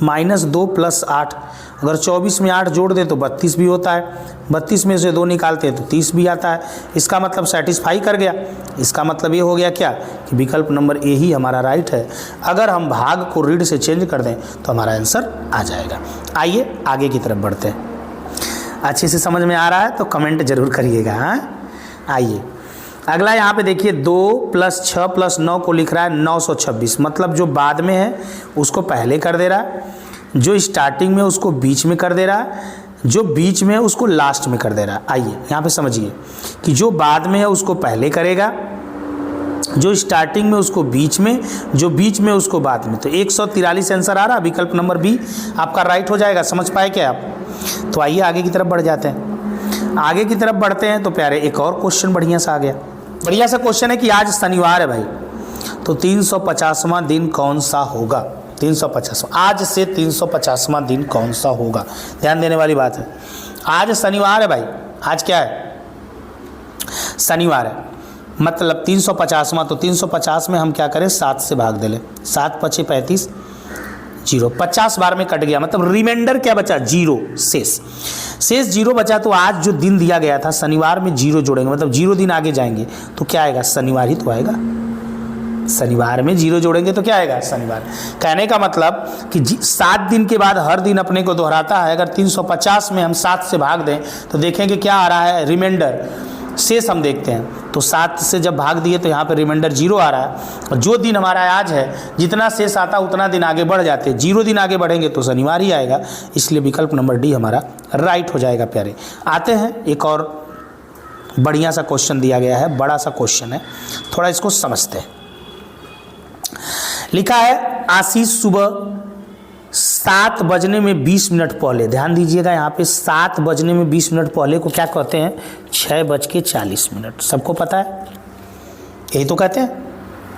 -2 + 8, अगर 24 में 8 जोड़ दे तो 32 भी होता है, 32 में से 2 निकालते हैं तो 30 भी आता है। इसका मतलब सेटिस्फाई कर गया। इसका मतलब ये हो गया क्या कि विकल्प नंबर ए ही हमारा राइट है। अगर हम भाग को ऋण से चेंज कर दें तो हमारा आंसर आ जाएगा। आइए आगे की तरफ बढ़ते हैं। अच्छे से समझ में आ रहा है तो कमेंट जरूर करिएगा। हाँ, आइए अगला यहाँ पे देखिए, 2 + 6 + 9 को लिख रहा है 926। मतलब जो बाद में है उसको पहले कर दे रहा है, जो स्टार्टिंग में उसको बीच में कर दे रहा है, जो बीच में है उसको लास्ट में कर दे रहा है। आइए यहाँ पे समझिए कि जो बाद में है उसको पहले करेगा, जो स्टार्टिंग में उसको बीच में, जो बीच में उसको बाद में। तो 143 आंसर आ रहा, विकल्प नंबर बी आपका राइट हो जाएगा। समझ पाए क्या आप? तो आइए आगे की तरफ बढ़ जाते हैं। आगे की तरफ बढ़ते हैं तो प्यारे एक और क्वेश्चन बढ़िया सा आ गया। बढ़िया सा क्वेश्चन है कि आज शनिवार है भाई, तो 350वां दिन कौन सा होगा? 350वां, आज से 350वां दिन कौन सा होगा? ध्यान देने वाली बात है। आज शनिवार है भाई, आज क्या है? शनिवार है, मतलब 350वां। तो 350 में हम क्या करें? 7 से भाग दे लें। 7 × 5 = 35, 0। 50 बार में कट गया, मतलब रिमाइंडर क्या बचा? 0 शेष। शेष 0 बचा, तो आज जो दिन दिया गया था शनिवार में 0 जोड़ेंगे, मतलब 0 दिन आगे जाएंगे तो क्या आएगा? शनिवार ही तो आएगा। शनिवार में 0 जोड़ेंगे तो क्या आएगा? शनिवार। कहने का मतलब कि 7 दिन के बाद हर दिन अपने को दोहराता है। अगर 350 में हम 7 से भाग दें तो देखेंगे क्या आ रहा है? रिमाइंडर, शेष हम देखते हैं। तो 7 से जब भाग दिए तो यहाँ पे रिमाइंडर 0 आ रहा है, और जो दिन हमारा आज है जितना शेष आता उतना दिन आगे बढ़ जाते हैं। 0 दिन आगे बढ़ेंगे तो शनिवार ही आएगा, इसलिए विकल्प नंबर डी हमारा राइट हो जाएगा प्यारे। आते हैं एक और बढ़िया सा क्वेश्चन दिया गया है, बड़ा सा क्वेश्चन है, थोड़ा इसको समझते हैं। लिखा है आशीष सुबह 7 बजने में 20 मिनट पहले, ध्यान दीजिएगा यहाँ पे 7 बजने में 20 मिनट पहले को क्या कहते हैं? 6:40। सबको पता है, यही तो कहते हैं।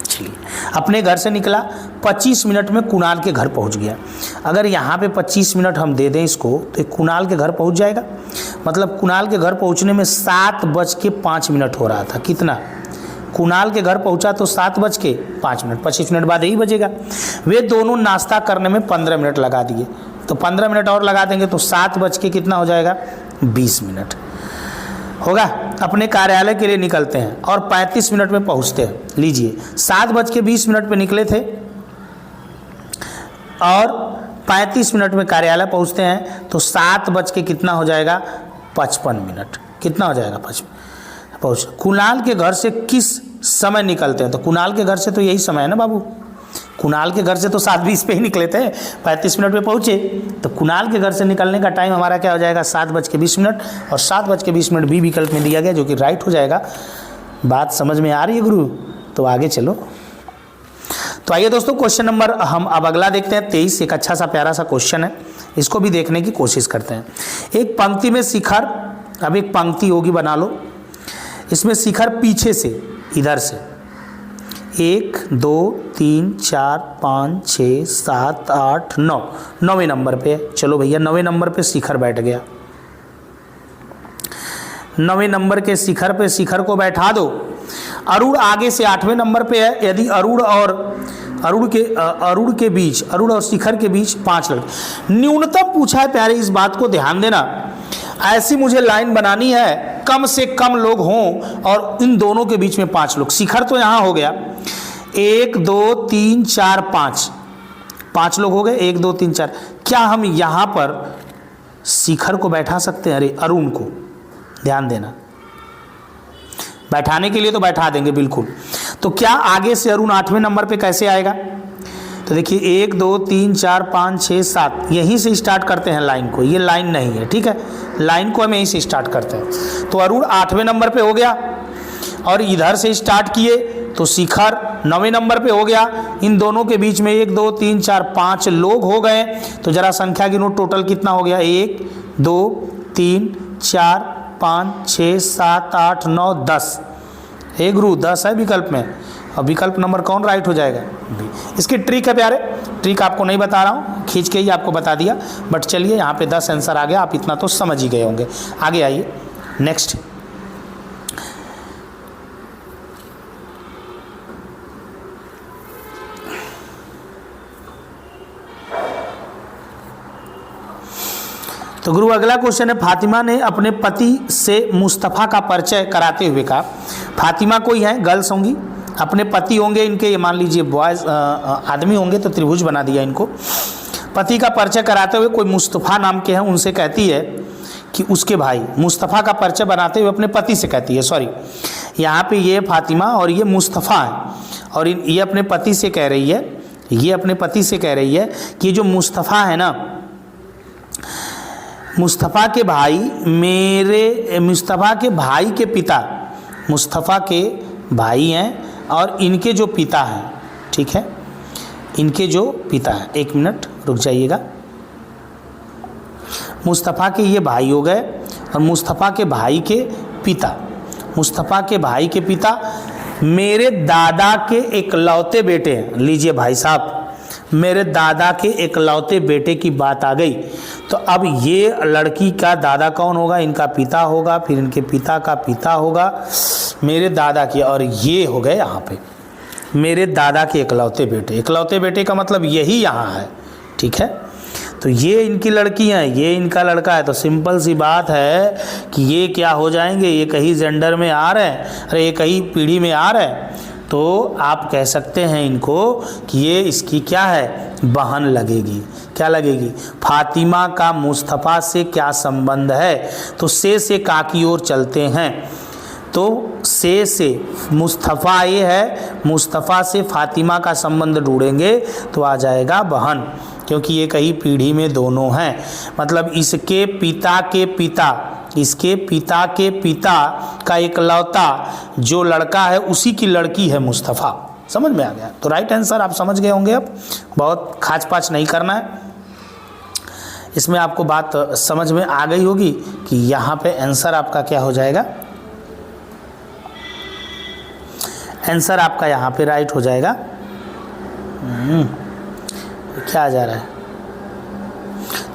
चलिए, अपने घर से निकला, 25 मिनट में कुणाल के घर पहुँच गया। अगर यहाँ पे 25 मिनट हम दे दें इसको तो कुणाल के घर पहुँच जाएगा। मतलब कुणाल के घर पहुँचने में 7:05 हो रहा था। कितना? कुणाल के घर पहुंचा तो 7:05, 25 मिनट बाद यही बजेगा। वे दोनों नाश्ता करने में 15 मिनट लगा दिए, तो 15 मिनट और लगा देंगे तो 7:20 हो जाएगा? 20 मिनट होगा। अपने कार्यालय के लिए निकलते हैं और 35 मिनट में पहुंचते हैं। लीजिए, 7:20 पे निकले थे और 35 मिनट में कार्यालय पहुंचते हैं, तो 7:55 हो जाएगा? 55 मिनट। कितना हो जाएगा? 55 पहुँच। कुणाल के घर से किस समय निकलते हैं? तो कुणाल के घर से तो यही समय है ना बाबू। कुणाल के घर से तो 7:20 पे ही निकले थे, 35 मिनट पे पहुँचे, तो कुणाल के घर से निकलने का टाइम हमारा क्या हो जाएगा? 7:20, और 7:20 भी विकल्प में दिया गया, जो कि राइट हो जाएगा। बात समझ में आ रही है गुरु? तो आगे चलो। तो आइए दोस्तों, क्वेश्चन नंबर हम अब अगला देखते हैं 23। एक अच्छा सा प्यारा सा क्वेश्चन है, इसको भी देखने की कोशिश करते हैं। एक पंक्ति में शिखर, अब एक पंक्ति होगी, बना लो। इसमें शिखर पीछे से, इधर से 1 2 3 4 5 6 7 8 9, 9वें नंबर पे। चलो भैया, 9वें नंबर पे शिखर बैठ गया। 9वें नंबर के शिखर पे शिखर को बैठा दो। अरुण आगे से 8वें नंबर पे है। यदि अरुण के बीच, अरुण और शिखर के बीच 5 लड़के, न्यूनतम पूछा है प्यारे, इस बात को ध्यान देना। ऐसी मुझे लाइन बनानी है कम से कम लोग हों और इन दोनों के बीच में 5 लोग। शिखर तो यहाँ हो गया, 1 2 3 4 5 लोग हो गए। 1 2 3 4। क्या हम यहाँ पर शिखर को बैठा सकते हैं? अरे अरुण को, ध्यान देना, बैठाने के लिए तो बैठा देंगे बिल्कुल। तो क्या आगे से अरुण 8वें नंबर पे कैसे आएगा? तो देखिए 1 2 3 4 5 6 7, यहीं से स्टार्ट करते हैं लाइन को। ये लाइन नहीं है, ठीक है, लाइन को हम यहीं से स्टार्ट करते हैं। तो अरुण 8वें नंबर पे हो गया, और इधर से स्टार्ट किए तो शिखर 9वें नंबर पे हो गया। इन दोनों के बीच में 1 2 3 4 5 लोग हो गए। तो जरा संख्या गिनो, टोटल कितना हो गया? 1 2 3 4 5 6 7 8 9 10। एक गुरु 10 है विकल्प में, और विकल्प नंबर कौन राइट हो जाएगा? बी। इसकी ट्रिक है प्यारे, ट्रिक आपको नहीं बता रहा हूँ, खींच के ही आपको बता दिया। बट चलिए, यहाँ पे 10 आंसर आ गया, आप इतना तो समझ ही गए होंगे। आगे आइए, नेक्स्ट। तो गुरु अगला क्वेश्चन है, फातिमा ने अपने पति से मुस्तफ़ा का परिचय कराते हुए कहा। फातिमा कोई है, गर्ल्स होंगी, अपने पति होंगे इनके, ये मान लीजिए बॉयज आदमी होंगे, तो त्रिभुज बना दिया इनको। पति का परिचय कराते हुए कोई मुस्तफ़ा नाम के हैं, उनसे कहती है कि उसके भाई। मुस्तफ़ा का परिचय बनाते हुए अपने पति से कहती है, सॉरी, यहाँ पे ये फातिमा और ये मुस्तफ़ा है, और ये अपने पति से कह रही है, ये अपने पति से कह रही है कि ये जो मुस्तफ़ा है ना, मुस्तफ़ा के भाई, मेरे मुस्तफ़ा के भाई के पिता, मुस्तफ़ा के भाई हैं और इनके जो पिता हैं, ठीक है, इनके जो पिता हैं। 1 मिनट रुक जाइएगा। मुस्तफ़ा के ये भाई हो गए, और मुस्तफ़ा के भाई के पिता, मुस्तफ़ा के भाई के पिता मेरे दादा के इकलौते बेटे हैं। लीजिए भाई साहब, मेरे दादा के इकलौते बेटे की बात आ गई। तो अब ये लड़की का दादा कौन होगा? इनका पिता होगा, फिर इनके पिता का पिता होगा, मेरे दादा की, और ये हो गए यहाँ पे मेरे दादा के इकलौते बेटे। इकलौते बेटे का मतलब यही यहाँ है, ठीक है। तो ये इनकी लड़की है, ये इनका लड़का है, तो सिंपल सी बात है कि ये क्या हो जाएंगे, ये कहीं जेंडर में आ रहे हैं, अरे ये कहीं पीढ़ी में आ रहे हैं, तो आप कह सकते हैं इनको कि ये इसकी क्या है, बहन लगेगी। क्या लगेगी? फातिमा का मुस्तफ़ा से क्या संबंध है? तो से का की ओर चलते हैं, तो से मुस्तफ़ा ये है, मुस्तफ़ा से फातिमा का संबंध ढूंढेंगे तो आ जाएगा बहन, क्योंकि ये कहीं पीढ़ी में दोनों हैं। मतलब इसके पिता के पिता, इसके पिता के पिता का इकलौता जो लड़का है उसी की लड़की है मुस्तफ़ा। समझ में आ गया? तो राइट आंसर आप समझ गए होंगे। अब बहुत खाच पाच नहीं करना है, इसमें आपको बात समझ में आ गई होगी कि यहाँ पे आंसर आपका क्या हो जाएगा, आंसर आपका यहाँ पे राइट हो जाएगा। क्या आ जा रहा है?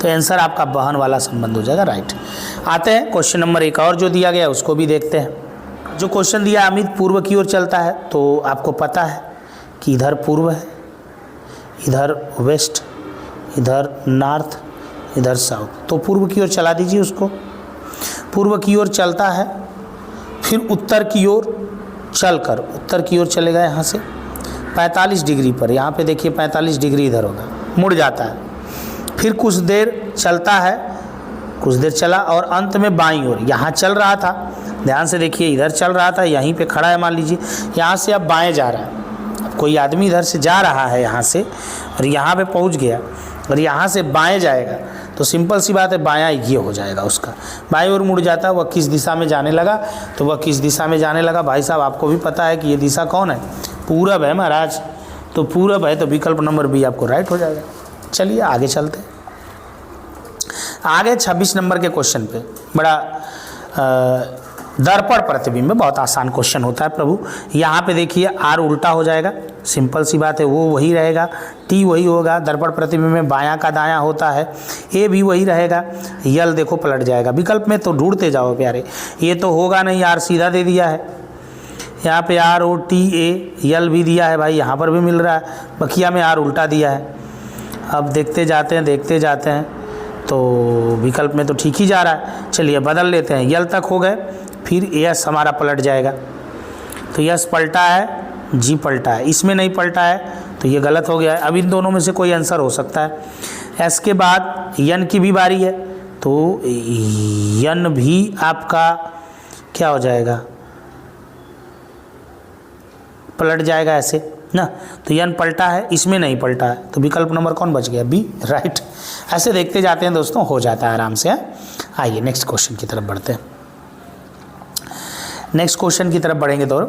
तो आंसर आपका बहन वाला संबंध हो जाएगा, राइट। आते हैं क्वेश्चन नंबर एक और जो दिया गया उसको भी देखते हैं। जो क्वेश्चन दिया अमित पूर्व की ओर चलता है, तो आपको पता है कि इधर पूर्व है, इधर वेस्ट, इधर नॉर्थ, इधर साउथ, तो पूर्व की ओर चला दीजिए उसको। पूर्व की ओर चलता है, फिर उत्तर की ओर चलकर उत्तर की ओर चलेगा यहाँ से 45 डिग्री पर, यहाँ पे देखिए 45 डिग्री इधर होगा, मुड़ जाता है, फिर कुछ देर चलता है, कुछ देर चला और अंत में बाईं ओर, यहाँ चल रहा था, ध्यान से देखिए, इधर चल रहा था, यहीं पे खड़ा है मान लीजिए, यहाँ से अब बाएं जा रहा है। अब कोई आदमी इधर से जा रहा है यहाँ से और यहाँ पे पहुँच गया और यहाँ से बाएं जाएगा, तो सिंपल सी बात है बायां ये हो जाएगा उसका, बाएं ओर मुड़ जाता है। वह किस दिशा में जाने लगा, तो वह किस दिशा में जाने लगा भाई साहब, आपको भी पता है कि ये दिशा कौन है, पूरब है महाराज। तो पूरब है, तो विकल्प नंबर बी आपको राइट हो जाएगा। चलिए आगे चलते हैं, आगे 26 नंबर के क्वेश्चन पे। बड़ा दर्पण प्रतिबिंब में बहुत आसान क्वेश्चन होता है प्रभु। यहाँ पे देखिए आर उल्टा हो जाएगा, सिंपल सी बात है, वो वही रहेगा, टी वही होगा, दर्पण प्रतिबिंब में बायां का दायां होता है, ए भी वही रहेगा, यल देखो पलट जाएगा। विकल्प में तो ढूंढते जाओ प्यारे, ये तो होगा नहीं, आर सीधा दे दिया है, यहाँ पे आर ओ टी ए, यल भी दिया है भाई, यहाँ पर भी मिल रहा है, बकिया में आर उल्टा दिया है। अब देखते जाते हैं देखते जाते हैं, तो विकल्प में तो ठीक ही जा रहा है। चलिए बदल लेते हैं, यल तक हो गए, फिर यस हमारा पलट जाएगा, तो यस पलटा है, जी पलटा है, इसमें नहीं पलटा है तो ये गलत हो गया है। अब इन दोनों में से कोई आंसर हो सकता है। एस के बाद यन की भी बारी है, तो यन भी आपका क्या हो जाएगा, पलट जाएगा ऐसे ना, तो यन पलटा है, इसमें नहीं पलटा है, तो विकल्प नंबर कौन बच गया, बी, राइट। ऐसे देखते जाते हैं दोस्तों, हो जाता है आराम से। आइए नेक्स्ट क्वेश्चन की तरफ बढ़ते हैं। नेक्स्ट क्वेश्चन की तरफ बढ़ेंगे तो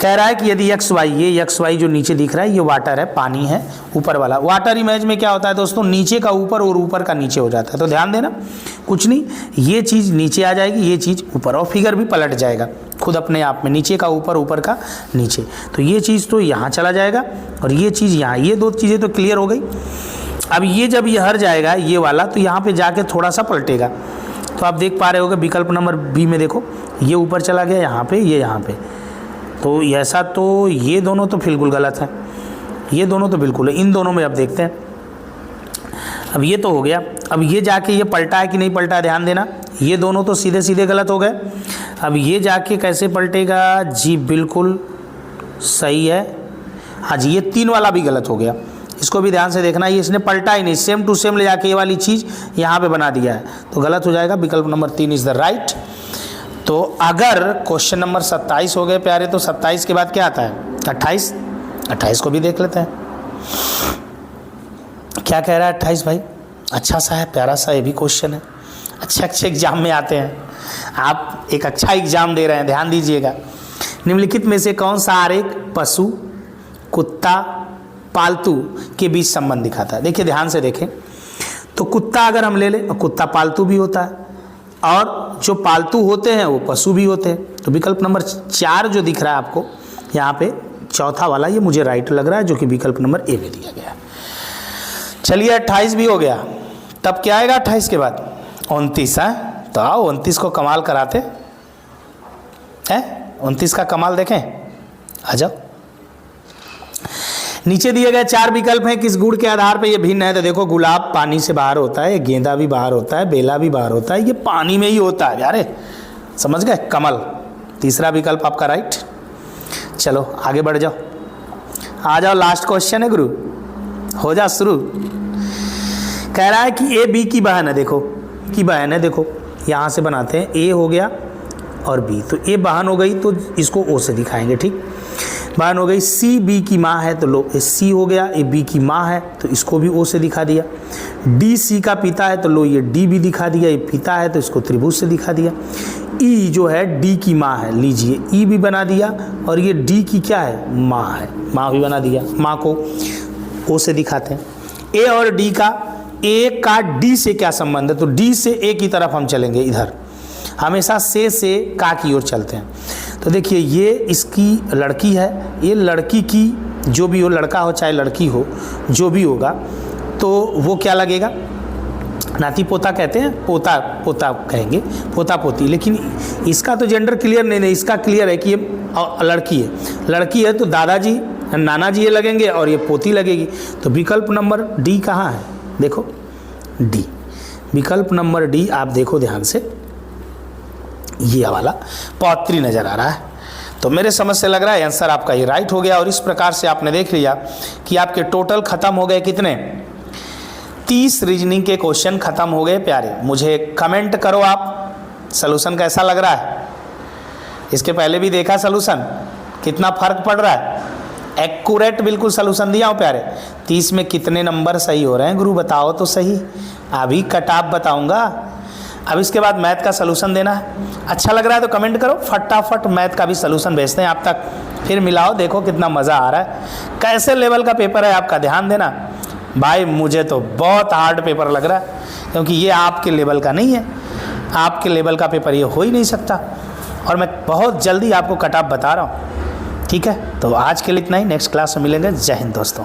कह रहा है कि यदि एक्स वाई, ये एक्स वाई जो नीचे दिख रहा है ये वाटर है, पानी है ऊपर वाला। वाटर इमेज में क्या होता है दोस्तों, नीचे का ऊपर और ऊपर का नीचे हो जाता है, तो ध्यान देना, कुछ नहीं, ये चीज़ नीचे आ जाएगी, ये चीज़ ऊपर, और फिगर भी पलट जाएगा खुद अपने आप में, नीचे का ऊपर, ऊपर का नीचे, तो ये चीज़ तो यहाँ चला जाएगा और ये चीज़ यहाँ, ये दो चीज़ें तो क्लियर हो गई। अब ये जब ये हर जाएगा ये वाला, तो यहाँ पर जाके थोड़ा सा पलटेगा, तो आप देख पा रहे होगे विकल्प नंबर बी में देखो, ये ऊपर चला गया यहाँ पे, ये यहाँ पे, तो ऐसा, तो ये दोनों तो बिल्कुल गलत है, ये दोनों तो बिल्कुल है, इन दोनों में अब देखते हैं। अब ये तो हो गया, अब ये जाके ये पलटा है कि नहीं पलटा है, ध्यान देना, ये दोनों तो सीधे सीधे गलत हो गए। अब ये जाके कैसे पलटेगा, जी बिल्कुल सही है, हाँ जी, ये 3 वाला भी गलत हो गया, इसको भी ध्यान से देखना, ये इसने पलटा ही नहीं, सेम टू सेम ले जाके ये वाली चीज़ यहाँ पे बना दिया है, तो गलत हो जाएगा। विकल्प नंबर 3 इज़ द राइट। तो अगर क्वेश्चन नंबर 27 हो गए प्यारे, तो 27 के बाद क्या आता है, 28। 28 को भी देख लेते हैं, क्या कह रहा है 28 भाई, अच्छा सा है, प्यारा सा ये भी क्वेश्चन है, अच्छे एग्जाम में आते हैं, आप एक अच्छा एग्जाम दे रहे हैं, ध्यान दीजिएगा। निम्नलिखित में से कौन सा आरेख पशु, कुत्ता, पालतू के बीच संबंध दिखाता है। देखिए ध्यान से देखें, तो कुत्ता अगर हम ले लें, कुत्ता पालतू भी होता है और जो पालतू होते हैं वो पशु भी होते हैं, तो विकल्प नंबर 4 जो दिख रहा है आपको यहाँ पे, चौथा वाला, ये मुझे राइट लग रहा है, जो कि विकल्प नंबर ए में दिया गया है। चलिए 28 भी हो गया, तब क्या आएगा 28 के बाद, 29 है, तो आओ 29 को कमाल कराते हैं, 29 का कमाल देखें, आ जाओ। नीचे दिए गए 4 विकल्प हैं, किस गुण के आधार पर ये भिन्न है? तो देखो, गुलाब पानी से बाहर होता है, गेंदा भी बाहर होता है, बेला भी बाहर होता है, ये पानी में ही होता है यार, समझ गए? कमल तीसरा विकल्प आपका राइट। चलो आगे बढ़ जाओ, आ जाओ, लास्ट क्वेश्चन है गुरु, हो जा शुरू। कह रहा है कि ए बी की बहन है, देखो की बहन है, देखो यहाँ से बनाते हैं, ए हो गया और बी, तो ए बहन हो गई तो इसको ओ से दिखाएंगे, ठीक, बहन हो गई। सी बी की माँ है तो लो सी हो गया, ए बी की माँ है तो इसको भी ओ से दिखा दिया। डी सी का पिता है तो लो ये डी भी दिखा दिया, ये पिता है तो इसको त्रिभुज से दिखा दिया। ई जो है डी की माँ है, लीजिए ई भी बना दिया, और ये डी की क्या है? माँ है, माँ भी बना दिया, माँ को ओ से दिखाते हैं। ए और डी का, ए का डी से क्या संबंध है? तो डी से ए की तरफ हम चलेंगे, इधर हमेशा से का की ओर चलते हैं। तो देखिए ये इसकी लड़की है, ये लड़की की, जो भी हो, लड़का हो चाहे लड़की हो, जो भी होगा तो वो क्या लगेगा? नाती पोता कहते हैं, पोता पोता कहेंगे, पोता पोती, लेकिन इसका तो जेंडर क्लियर नहीं, इसका क्लियर है कि ये लड़की है, लड़की है तो दादाजी नाना जी ये लगेंगे और ये पोती लगेगी। तो विकल्प नंबर डी कहाँ है? देखो डी, विकल्प नंबर डी आप देखो ध्यान से, ये वाला पौत्री नजर आ रहा है। तो मेरे समझ से लग रहा है आंसर आपका ये राइट हो गया। और इस प्रकार से आपने देख लिया कि आपके टोटल खत्म हो गए कितने? 30 रीजनिंग के क्वेश्चन खत्म हो गए प्यारे। मुझे कमेंट करो आप, सलूशन कैसा लग रहा है? इसके पहले भी देखा सलूशन, कितना फर्क पड़ रहा है? एक्यूरेट बिल्कुल सलूशन दिया हूँ प्यारे। 30 में कितने नंबर सही हो रहे हैं गुरु, बताओ तो सही। अभी कट ऑफ बताऊंगा, अब इसके बाद मैथ का सलूशन देना है। अच्छा लग रहा है तो कमेंट करो, फटाफट मैथ का भी सलूशन भेजते हैं आप तक, फिर मिलाओ, देखो कितना मज़ा आ रहा है। कैसे लेवल का पेपर है आपका, ध्यान देना भाई। मुझे तो बहुत हार्ड पेपर लग रहा है, क्योंकि ये आपके लेवल का नहीं है, आपके लेवल का पेपर ये हो ही नहीं सकता। और मैं बहुत जल्दी आपको कट ऑफ बता रहा हूँ, ठीक है? तो आज के लिए इतना ही, नेक्स्ट क्लास में मिलेंगे। जय हिंद दोस्तों।